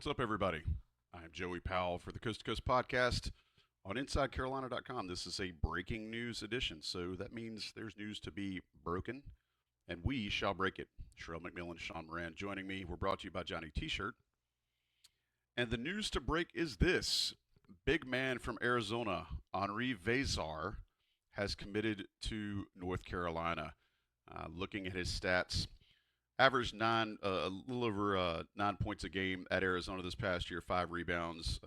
What's up, everybody? I'm Joey Powell for the Coast to Coast podcast on InsideCarolina.com. This is a breaking news edition, so that means there's news to be broken, and we shall break it. Sherrell McMillan, Sean Moran joining me. We're brought to you by Johnny T-Shirt. And the news to break is this. Big man from Arizona, Henri Veesaar, has committed to North Carolina. Looking at his stats, averaged a little over 9 points a game at Arizona this past year, 5 rebounds,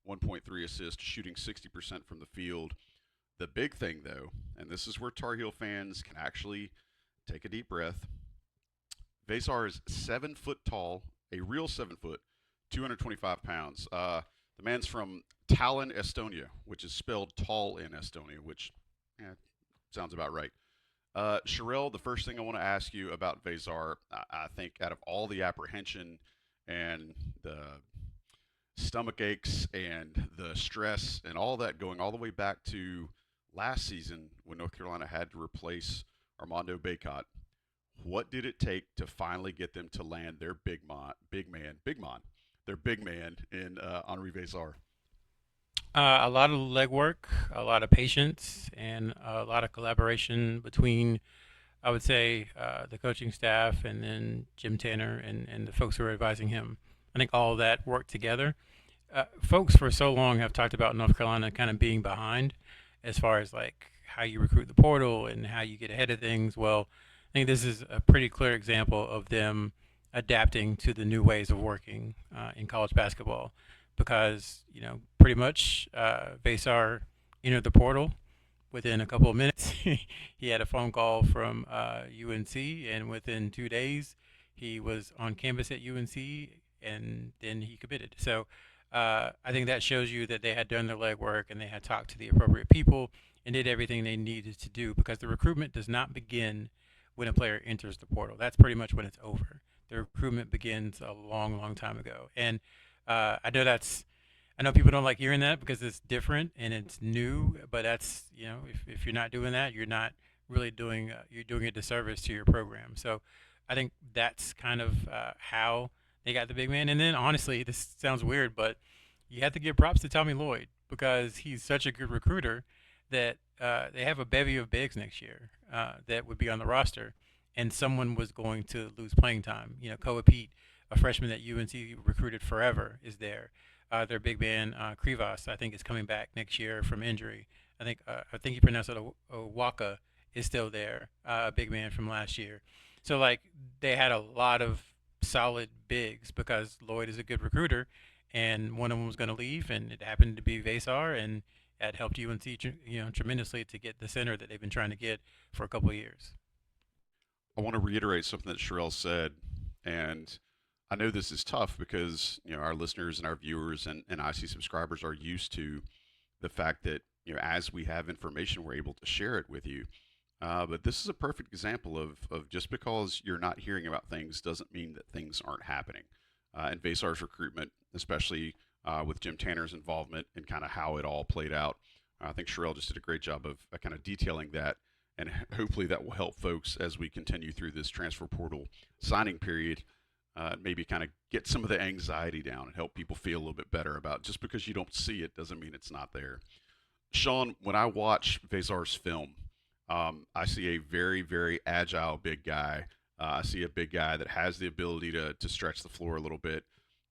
1.3 assists, shooting 60% from the field. The big thing, though, and this is where Tar Heel fans can actually take a deep breath. Veesaar is 7 foot tall, a real 7 foot, 225 pounds. The man's from Tallinn, Estonia, which is spelled tall in Estonia, which sounds about right. Sherrell, the first thing I want to ask you about Veesaar, I think out of all the apprehension and the stomach aches and the stress and all that going all the way back to last season when North Carolina had to replace Armando Bacot, what did it take to finally get them to land their big man in Henri Veesaar? A lot of legwork, a lot of patience, and a lot of collaboration between, I would say, the coaching staff and then Jim Tanner and the folks who are advising him. I think all of that worked together. Folks for so long have talked about North Carolina kind of being behind as far as like how you recruit the portal and how you get ahead of things. Well, I think this is a pretty clear example of them adapting to the new ways of working in college basketball because, pretty much Veesaar entered the portal within a couple of minutes. He had a phone call from UNC, and within 2 days, he was on campus at UNC, and then he committed. So I think that shows you that they had done their legwork and they had talked to the appropriate people and did everything they needed to do because the recruitment does not begin when a player enters the portal. That's pretty much when it's over. The recruitment begins a long, long time ago. And I know people don't like hearing that because it's different and it's new, but that's, if you're not doing that, you're not really you're doing a disservice to your program. So I think that's kind of how they got the big man. And then honestly, this sounds weird, but you have to give props to Tommy Lloyd because he's such a good recruiter that they have a bevy of bigs next year that would be on the roster, and someone was going to lose playing time. Koa Pete, a freshman that UNC recruited forever, is there. Their big man Krivas, I think, is coming back next year from injury. I think he pronounced it Owaka is still there, a big man from last year. So like they had a lot of solid bigs because Lloyd is a good recruiter, and one of them was going to leave, and it happened to be Veesaar, and that helped UNC tremendously to get the center that they've been trying to get for a couple of years. I want to reiterate something that Sherrell said, and I know this is tough because our listeners and our viewers and IC subscribers are used to the fact that as we have information, we're able to share it with you. But this is a perfect example of just because you're not hearing about things doesn't mean that things aren't happening. And Veesaar's recruitment, especially with Jim Tanner's involvement and kind of how it all played out, I think Sherrell just did a great job of kind of detailing that. And hopefully that will help folks as we continue through this transfer portal signing period. Maybe kind of get some of the anxiety down and help people feel a little bit better about just because you don't see it doesn't mean it's not there. Sean, when I watch Veesaar's film, I see a very, very agile big guy. I see a big guy that has the ability to stretch the floor a little bit,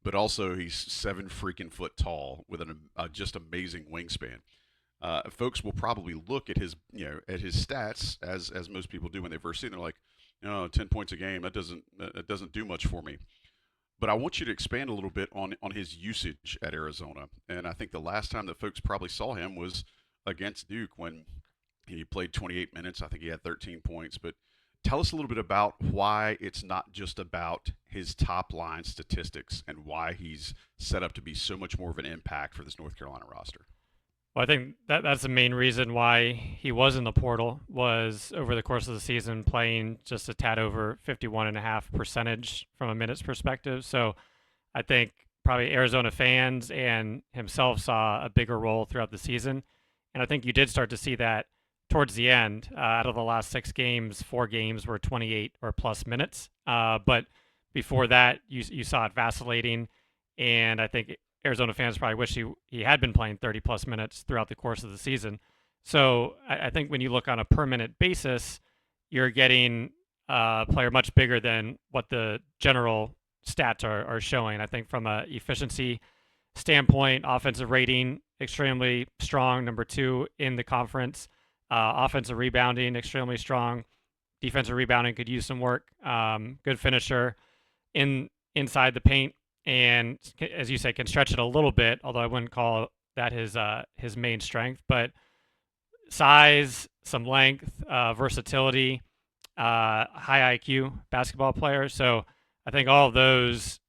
but also he's 7 freaking foot tall with a just amazing wingspan. Folks will probably look at his stats as most people do when they first see them. They're like, 10 points a game, that doesn't do much for me. But I want you to expand a little bit on his usage at Arizona. And I think the last time that folks probably saw him was against Duke when he played 28 minutes. I think he had 13 points. But tell us a little bit about why it's not just about his top line statistics and why he's set up to be so much more of an impact for this North Carolina roster. Well, I think that's the main reason why he was in the portal was over the course of the season playing just a tad over 51.5% from a minutes perspective. So I think probably Arizona fans and himself saw a bigger role throughout the season. And I think you did start to see that towards the end. Out of the last 6 games, 4 games were 28 or plus minutes. But before that, you saw it vacillating. And I think Arizona fans probably wish he had been playing 30 plus minutes throughout the course of the season. So I think when you look on a per minute basis, you're getting a player much bigger than what the general stats are showing. I think from a efficiency standpoint, offensive rating extremely strong, number 2 in the conference. Offensive rebounding extremely strong. Defensive rebounding could use some work. Good finisher inside the paint, and as you say, can stretch it a little bit. Although I wouldn't call that his main strength, but size, some length, versatility, high IQ basketball player. So I think all of those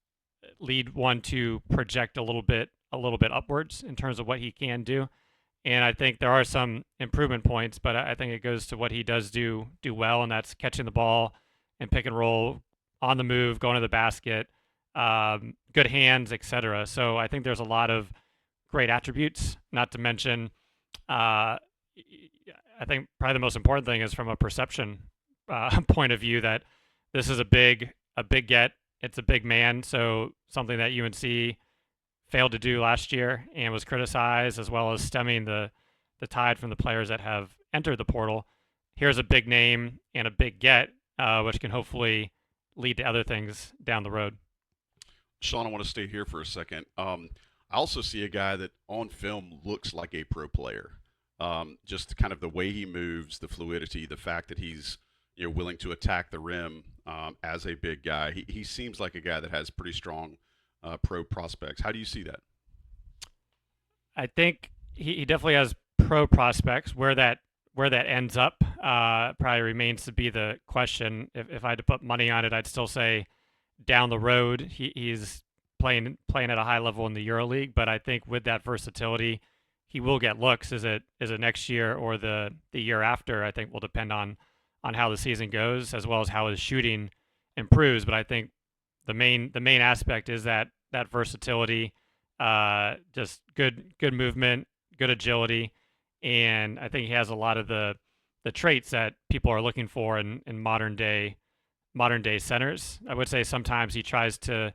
lead one to project a little bit upwards in terms of what he can do. And I think there are some improvement points, but I think it goes to what he does do well, and that's catching the ball and pick and roll on the move, going to the basket, good hands, etc. So I think there's a lot of great attributes. Not to mention, I think probably the most important thing is from a perception point of view that this is a big get. It's a big man, so something that UNC failed to do last year and was criticized, as well as stemming the tide from the players that have entered the portal. Here's a big name and a big get, which can hopefully lead to other things down the road. Sean, I want to stay here for a second. I also see a guy that on film looks like a pro player. Just kind of the way he moves, the fluidity, the fact that he's willing to attack the rim as a big guy. He seems like a guy that has pretty strong pro prospects. How do you see that? I think he definitely has pro prospects. Where that ends up probably remains to be the question. If I had to put money on it, I'd still say down the road he's playing at a high level in the EuroLeague. But I think with that versatility, he will get looks. Is it next year or the year after? I think will depend on how the season goes, as well as how his shooting improves. But I think the main aspect is that versatility, just good movement, good agility, and I think he has a lot of the traits that people are looking for in modern day centers. I would say sometimes he tries to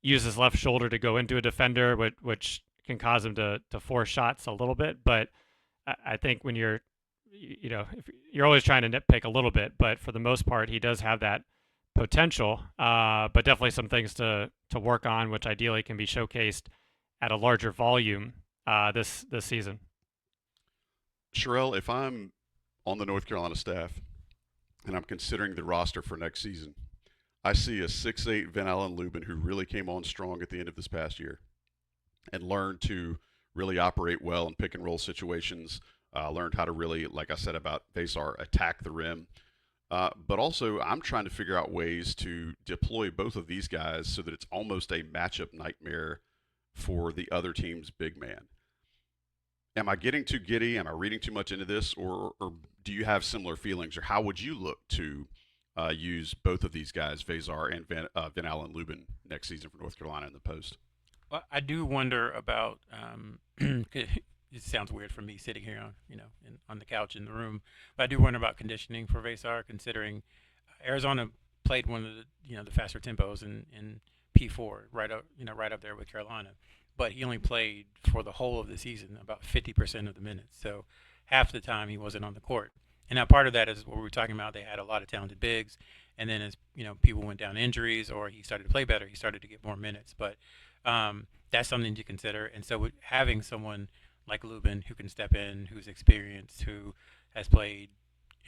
use his left shoulder to go into a defender, which can cause him to force shots a little bit. But I think when if you're always trying to nitpick a little bit, but for the most part, he does have that potential, but definitely some things to work on, which ideally can be showcased at a larger volume this season. Sherrell, if I'm on the North Carolina staff and I'm considering the roster for next season, I see a 6'8" Ven-Allen Lubin who really came on strong at the end of this past year and learned to really operate well in pick and roll situations, learned how to really, like I said about Veesaar, attack the rim. But also, I'm trying to figure out ways to deploy both of these guys so that it's almost a matchup nightmare for the other team's big man. Am I getting too giddy? Am I reading too much into this? Or do you have similar feelings? Or how would you look to use both of these guys, Veesaar and Ven-Allen Lubin, next season for North Carolina in the post? Well, I do wonder about. It sounds weird for me sitting here on the couch in the room, but I do wonder about conditioning for Veesaar, considering Arizona played one of the faster tempos in P4, right up there with Carolina, but he only played for the whole of the season about 50% of the minutes, so half the time he wasn't on the court. And now part of that is what we were talking about. They had a lot of talented bigs, and then as people went down injuries or he started to play better, he started to get more minutes. But that's something to consider. And so having someone like Lubin who can step in, who's experienced, who has played,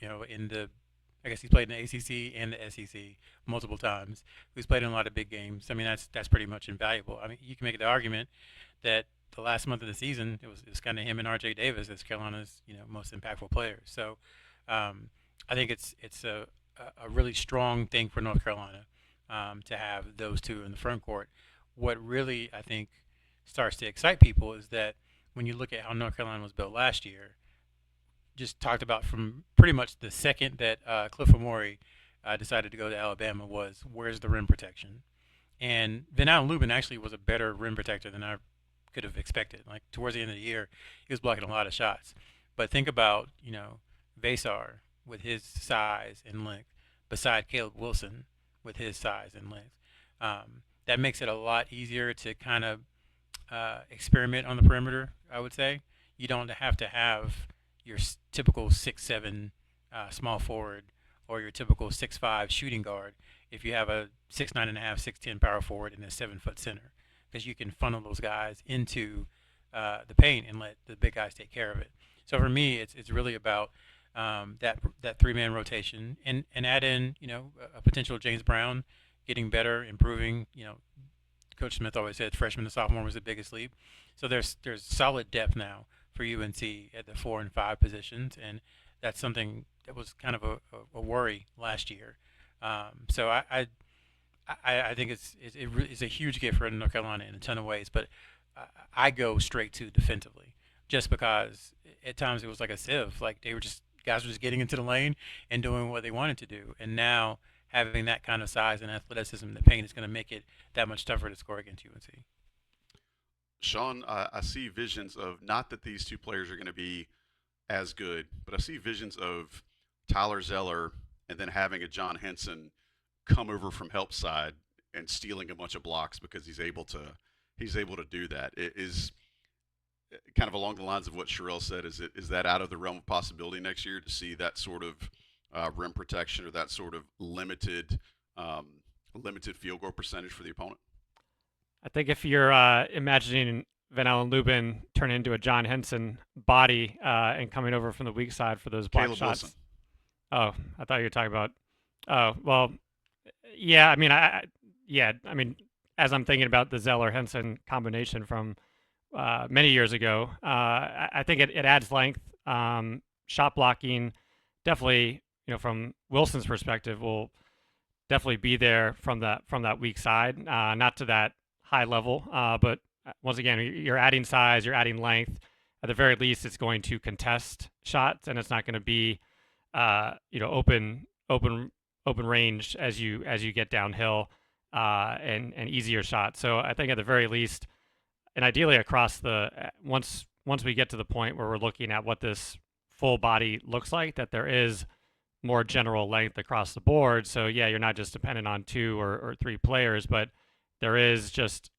I guess he's played in the ACC and the SEC multiple times, who's played in a lot of big games. I mean, that's pretty much invaluable. I mean, you can make the argument that the last month of the season, it was kind of him and R.J. Davis as Carolina's most impactful players. So I think it's a really strong thing for North Carolina to have those two in the front court. What really I think starts to excite people is that when you look at how North Carolina was built last year, just talked about from pretty much the second that Cliff Amore decided to go to Alabama was where's the rim protection, and Ven-Allen Lubin actually was a better rim protector than I could have expected. Like towards the end of the year, he was blocking a lot of shots. But think about Veesaar with his size and length, beside Caleb Wilson with his size and length. that makes it a lot easier to kind of experiment on the perimeter. I would say you don't have to have your typical 6'7" small forward or your typical 6'5" shooting guard if you have a 6'9.5", 6'10" power forward and a 7-foot center, because you can funnel those guys into the paint and let the big guys take care of it. So for me, it's really about that 3-man rotation and add in a potential James Brown getting better, improving. Coach Smith always said freshman to sophomore was the biggest leap. So there's solid depth now for UNC at the 4 and 5 positions, and that's something that was kind of a worry last year. So I think it's a huge gift for North Carolina in a ton of ways, but I go straight to defensively just because at times it was like a sieve. Like guys were just getting into the lane and doing what they wanted to do, and now having that kind of size and athleticism in the paint is going to make it that much tougher to score against UNC. Sean, I see visions of, not that these two players are going to be as good, but I see visions of Tyler Zeller and then having a John Henson come over from help side and stealing a bunch of blocks because he's able to do that. It is kind of along the lines of what Sherrell said. Is that out of the realm of possibility next year to see that sort of rim protection or that sort of limited field goal percentage for the opponent? I think if you're imagining Ven-Allen Lubin turn into a John Henson body and coming over from the weak side for those block Caleb shots. Wilson. Oh, I thought you were talking about. Oh, well, yeah. I mean, as I'm thinking about the Zeller Henson combination from many years ago, I think it adds length. Shot blocking, definitely. From Wilson's perspective, will definitely be there from that weak side, not to that high level, but once again, you're adding size, you're adding length. At the very least, it's going to contest shots, and it's not going to be, open range as you get downhill, and easier shots. So I think at the very least, and ideally across the once we get to the point where we're looking at what this full body looks like, that there is more general length across the board. So yeah, you're not just dependent on 2 or 3 players, but there is just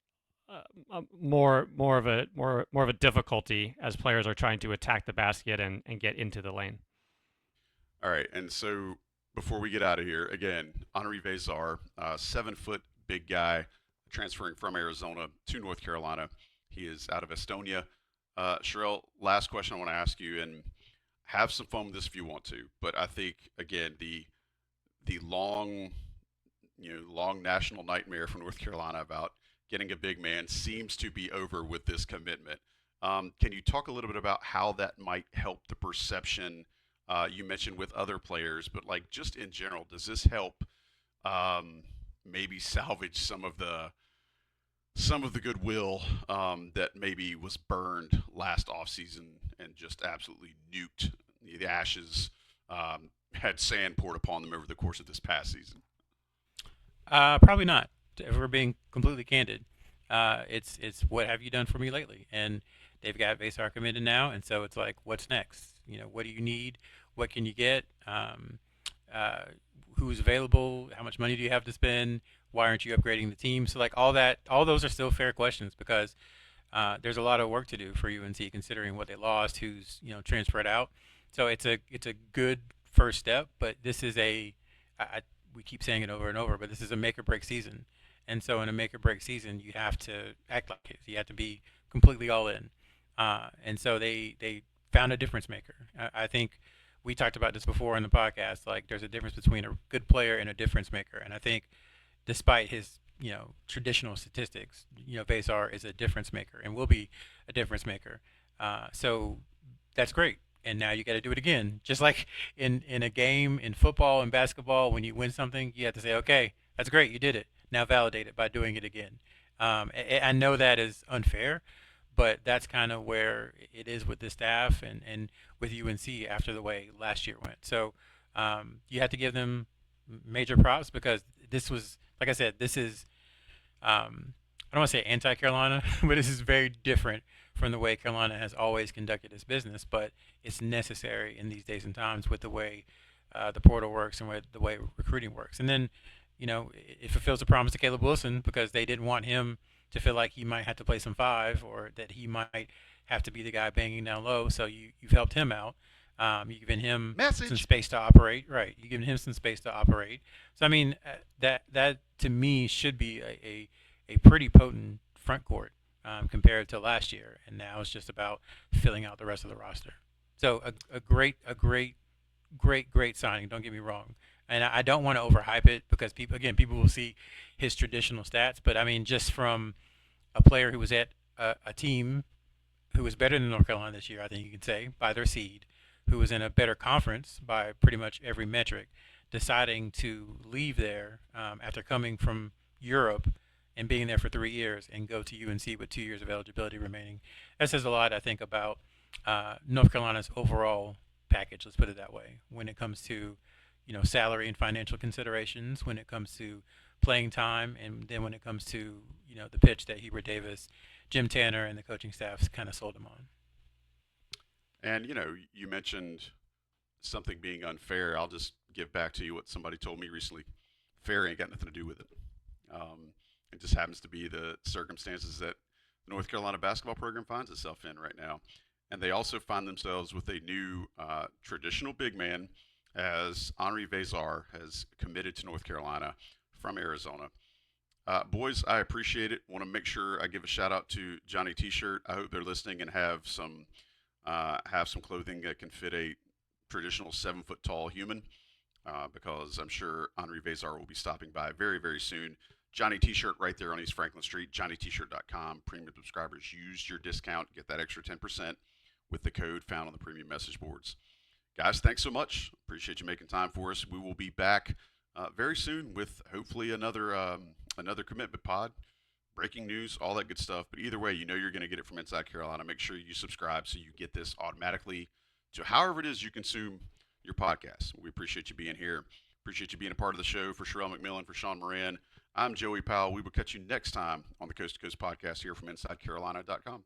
more of a difficulty as players are trying to attack the basket and get into the lane. All right, and so before we get out of here, again, Henri Veesaar, 7-foot big guy, transferring from Arizona to North Carolina. He is out of Estonia. Sherrell, last question I want to ask you, and have some fun with this if you want to, but I think, again, the long national nightmare for North Carolina about getting a big man seems to be over with this commitment. Can you talk a little bit about how that might help the perception you mentioned with other players, but like just in general, does this help maybe salvage some of the goodwill that maybe was burned last offseason and just absolutely nuked? The Ashes had sand poured upon them over the course of this past season. Probably not. If we're being completely candid, it's what have you done for me lately? And they've got Veesaar committed now, and so it's like, what's next? What do you need? What can you get? Who's available? How much money do you have to spend? Why aren't you upgrading the team? So like all those are still fair questions because there's a lot of work to do for UNC considering what they lost, who's transferred out. So it's a good first step, but this is we keep saying it over and over, but this is a make or break season. And so in a make or break season, you have to act like it. You have to be completely all in. And so they found a difference maker. I think we talked about this before in the podcast. Like there's a difference between a good player and a difference maker. And I think despite his traditional statistics, Veesaar is a difference maker and will be a difference maker. So that's great. And now you got to do it again. Just like in a game, in football and basketball, when you win something, you have to say, okay, that's great, you did it. Now validate it by doing it again. I know that is unfair, but that's kind of where it is with the staff and with UNC after the way last year went. So you have to give them major props because this was, like I said, this is, I don't want to say anti-Carolina, but this is very different from the way Carolina has always conducted its business, but it's necessary in these days and times with the way the portal works and with the way recruiting works. And then, it fulfills the promise to Caleb Wilson because they didn't want him to feel like he might have to play some five or that he might have to be the guy banging down low. So you've helped him out. You've given him some Message. space to operate. Right. You've given him some space to operate. So I mean, that to me should be a pretty potent front court compared to last year. And now it's just about filling out the rest of the roster. So a great signing. Don't get me wrong. And I don't want to overhype it because people will see his traditional stats. But I mean, just from a player who was at a team who was better than North Carolina this year, I think you could say, by their seed, who was in a better conference by pretty much every metric, deciding to leave there after coming from Europe and being there for 3 years and go to UNC with 2 years of eligibility remaining. That says a lot, I think, about North Carolina's overall package. Let's put it that way. When it comes to salary and financial considerations, when it comes to playing time, and then when it comes to the pitch that Hubert Davis, Jim Tanner, and the coaching staff kind of sold him on. And you mentioned something being unfair. I'll just give back to you what somebody told me recently. Fair ain't got nothing to do with it. It just happens to be the circumstances that the North Carolina basketball program finds itself in right now. And they also find themselves with a new traditional big man, as Henri Veesaar has committed to North Carolina from Arizona. Boys, I appreciate it. Want to make sure I give a shout out to Johnny T-shirt. I hope they're listening and have some clothing that can fit a traditional 7 foot tall human, because I'm sure Henri Veesaar will be stopping by very, very soon. Johnny T-shirt right there on East Franklin Street, johnnytshirt.com. Premium subscribers, use your discount, get that extra 10% with the code found on the premium message boards. Guys, thanks so much. Appreciate you making time for us. We will be back very soon with hopefully another commitment pod, breaking news, all that good stuff. But either way, you're going to get it from Inside Carolina. Make sure you subscribe so you get this automatically to however it is you consume your podcast. We appreciate you being here. Appreciate you being a part of the show. For Sherrell McMillan, for Sean Moran, I'm Joey Powell. We will catch you next time on the Coast to Coast podcast here from InsideCarolina.com.